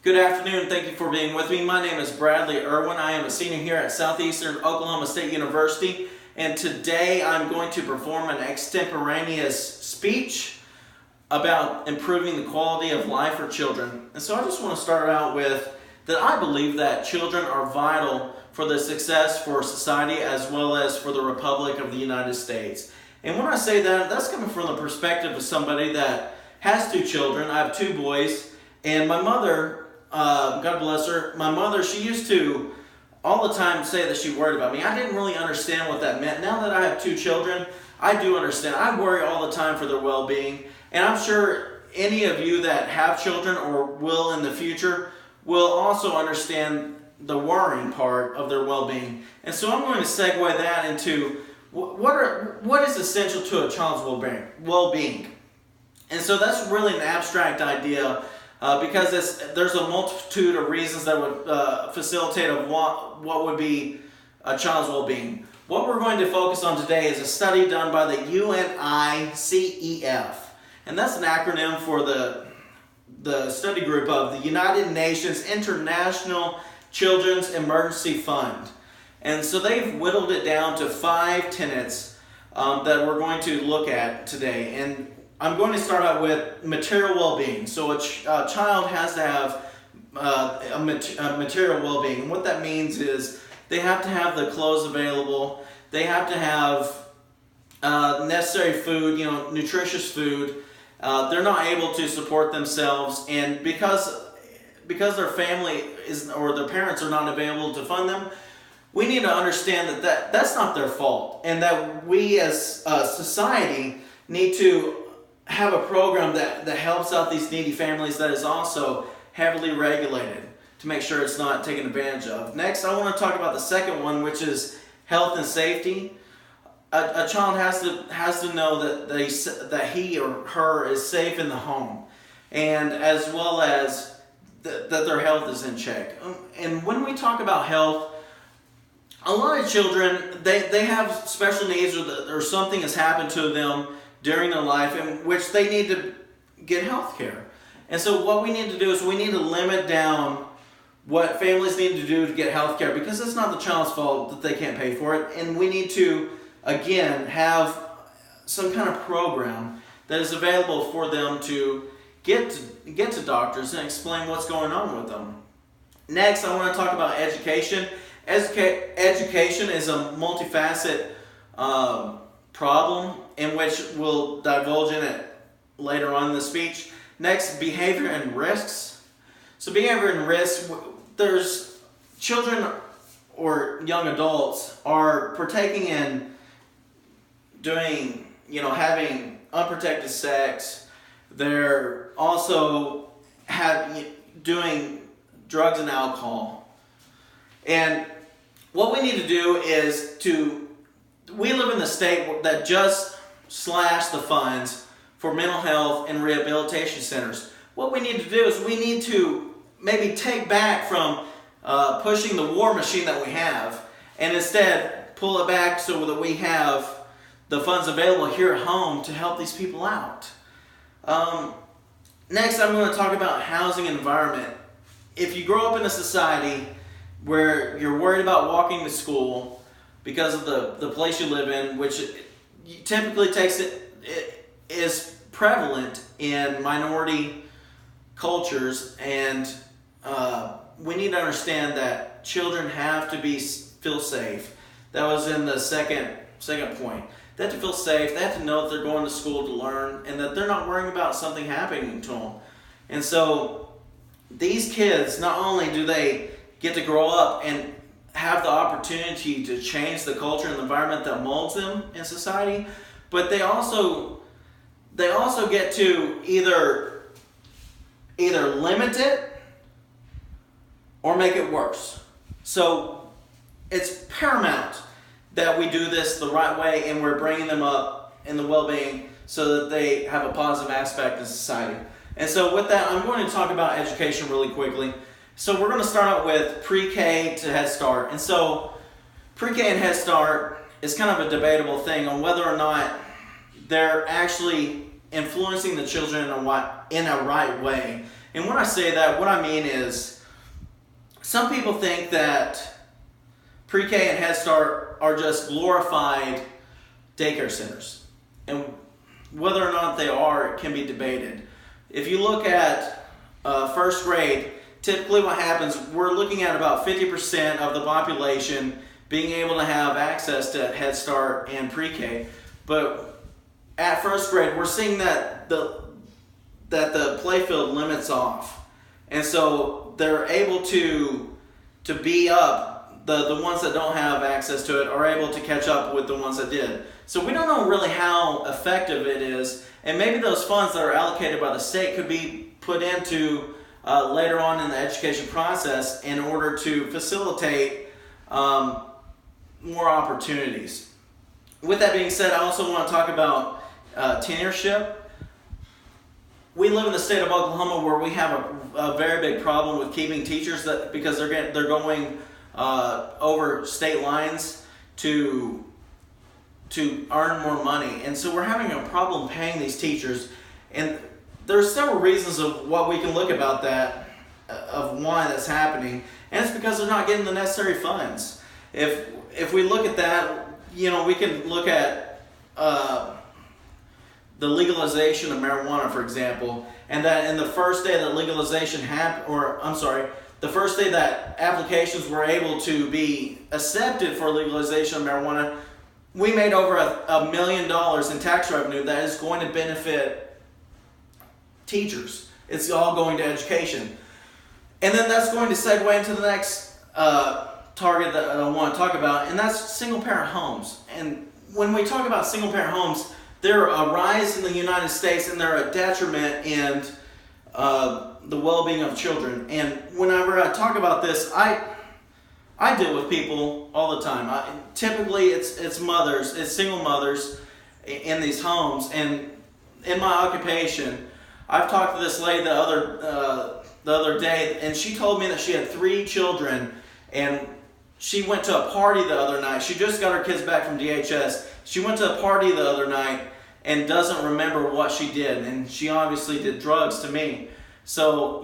Good afternoon. Thank you for being with me. My name is Bradley Irwin. I am a senior here at Southeastern Oklahoma State University, and today I'm going to perform an extemporaneous speech about improving the quality of life for children. And so I just want to start out with that I believe that children are vital for the success for society as well as for the Republic of the United States. And when I say that, that's coming from the perspective of somebody that has two children. I have two boys, and my mother, God bless her, my mother, she used to all the time say that she worried about me. I didn't really understand what that meant. Now that I have two children, I do understand. I worry all the time for their well-being, and I'm sure any of you that have children or will in the future will also understand the worrying part of their well-being. And so I'm going to segue that into what is essential to a child's well-being. And so that's really an abstract idea because there's a multitude of reasons that would facilitate what would be a child's well-being. What we're going to focus on today is a study done by the UNICEF. And that's an acronym for the study group of the United Nations International Children's Emergency Fund. And so they've whittled it down to 5 tenets that we're going to look at today. And I'm going to start out with material well-being. So a child has to have a material well-being. And what that means is they have to have the clothes available. They have to have necessary food, nutritious food. They're not able to support themselves. And because their family or their parents are not available to fund them, we need to understand that that's not their fault. And that we as a society need to have a program that helps out these needy families that is also heavily regulated to make sure it's not taken advantage of. Next, I want to talk about the second one, which is health and safety. A child has to know that he or her is safe in the home, and as well as that their health is in check. And when we talk about health, a lot of children, they have special needs or something has happened to them during their life in which they need to get health care. And so what we need to do is we need to limit down what families need to do to get health care, because it's not the child's fault that they can't pay for it. And we need to, again, have some kind of program that is available for them to get to doctors and explain what's going on with them. Next, I want to talk about education. Education is a multifaceted problem in which we'll divulge in it later on in the speech. Next, behavior and risks. So behavior and risks, there's children or young adults are partaking in doing, having unprotected sex. They're also doing drugs and alcohol. And what we need to do is we live in the state that just slashed the funds for mental health and rehabilitation centers. What we need to do is we need to maybe take back from pushing the war machine that we have, and instead pull it back so that we have the funds available here at home to help these people out. Next, I'm going to talk about housing environment. If you grow up in a society where you're worried about walking to school because of the place you live in, which typically is prevalent in minority cultures, and we need to understand that children have to feel safe. That was in the second point. They have to feel safe. They have to know that they're going to school to learn and that they're not worrying about something happening to them. And so these kids, not only do they get to grow up and have the opportunity to change the culture and the environment that molds them in society, but they also get to either limit it or make it worse. So it's paramount that we do this the right way and we're bringing them up in the well-being so that they have a positive aspect in society. And so with that, I'm going to talk about education really quickly. So we're going to start out with pre-K to Head Start. And so pre-K and Head Start is kind of a debatable thing on whether or not they're actually influencing the children in a right way. And when I say that, what I mean is some people think that pre-K and Head Start are just glorified daycare centers. And whether or not they are can be debated. If you look at first grade, typically what happens, we're looking at about 50% of the population being able to have access to Head Start and pre-K. But at first grade, we're seeing that the playfield limits off. And so they're able to be up. The ones that don't have access to it are able to catch up with the ones that did. So we don't know really how effective it is. And maybe those funds that are allocated by the state could be put into later on in the education process in order to facilitate more opportunities. With that being said, I also want to talk about tenureship. We live in the state of Oklahoma where we have a very big problem with keeping teachers because they're going over state lines to earn more money. And so we're having a problem paying these teachers. And there's several reasons of what we can look about that, of why that's happening. And it's because they're not getting the necessary funds. If we look at that, we can look at the legalization of marijuana, for example, and that in the first day that legalization the first day that applications were able to be accepted for legalization of marijuana, we made over $1 million in tax revenue that is going to benefit teachers. It's all going to education. And then that's going to segue into the next target that I want to talk about, and that's single-parent homes. And when we talk about single-parent homes, they're a rise in the United States, and they're a detriment in the well-being of children. And whenever I talk about this, I deal with people all the time. Typically, it's single mothers in these homes. And in my occupation, I've talked to this lady the other day, and she told me that she had 3 children, and she went to a party the other night. She just got her kids back from DHS. She went to a party the other night and doesn't remember what she did, and she obviously did drugs to me. So,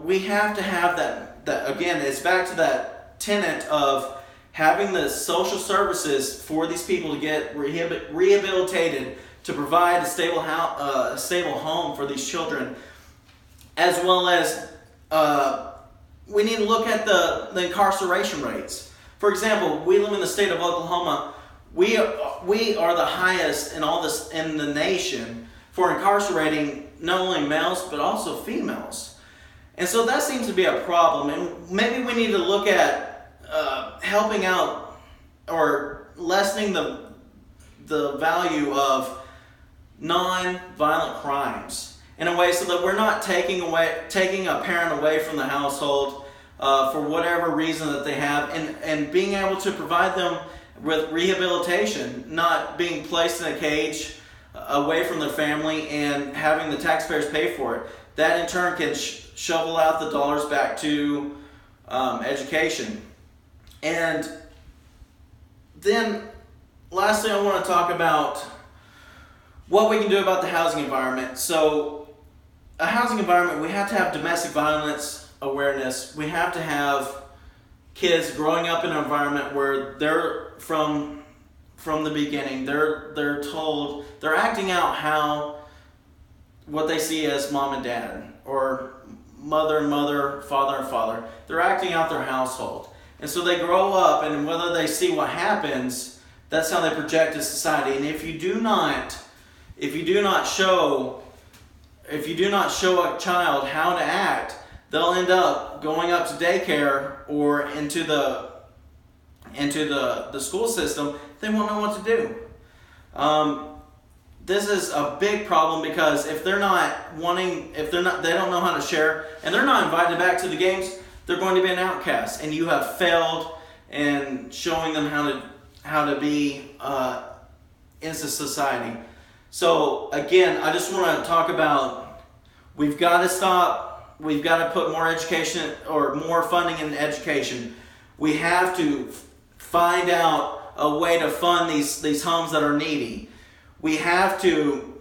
we have to have that again, it's back to that tenet of having the social services for these people to get rehabilitated, to provide a stable home for these children, as well as we need to look at the incarceration rates. For example, we live in the state of Oklahoma. We are the highest in the nation for incarcerating not only males but also females. And so that seems to be a problem. And maybe we need to look at helping out or lessening the value of non-violent crimes in a way so that we're not taking a parent away from the household for whatever reason that they have, and being able to provide them with rehabilitation, not being placed in a cage away from their family and having the taxpayers pay for it. That in turn can shovel out the dollars back to education. And then lastly, I want to talk about what we can do about the housing environment. So a housing environment, we have to have domestic violence awareness. We have to have kids growing up in an environment where they're from the beginning, they're told, they're acting out what they see as mom and dad, or mother and mother, father and father. They're acting out their household. And so they grow up, and whether they see what happens, that's how they project to society. And if you do not show a child how to act, they'll end up going up to daycare or into the school system. They won't know what to do. This is a big problem because if they don't know how to share, and they're not invited back to the games, they're going to be an outcast, and you have failed in showing them how to be in society. So again, I just want to talk about, we've got to stop. We've got to put more education or more funding in education. We have to find out a way to fund these homes that are needy. We have to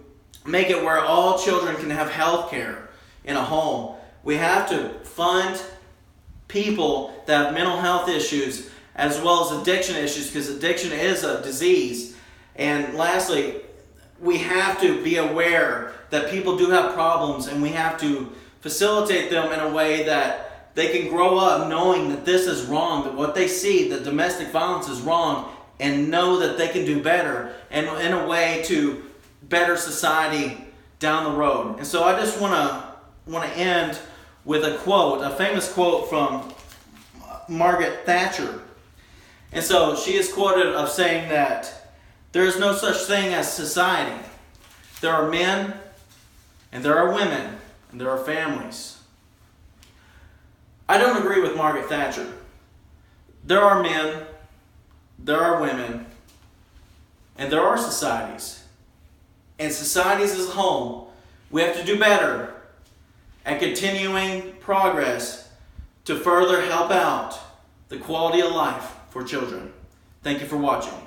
make it where all children can have health care in a home. We have to fund people that have mental health issues as well as addiction issues, because addiction is a disease. And lastly, we have to be aware that people do have problems, and we have to facilitate them in a way that they can grow up knowing that this is wrong, that what they see, that domestic violence is wrong, and know that they can do better, and in a way to better society down the road. And so I just want to end with a quote, a famous quote from Margaret Thatcher. And so she is quoted of saying that there is no such thing as society. There are men, and there are women, and there are families. I don't agree with Margaret Thatcher. There are men, there are women, and there are societies. And societies as a whole, we have to do better at continuing progress to further help out the quality of life for children. Thank you for watching.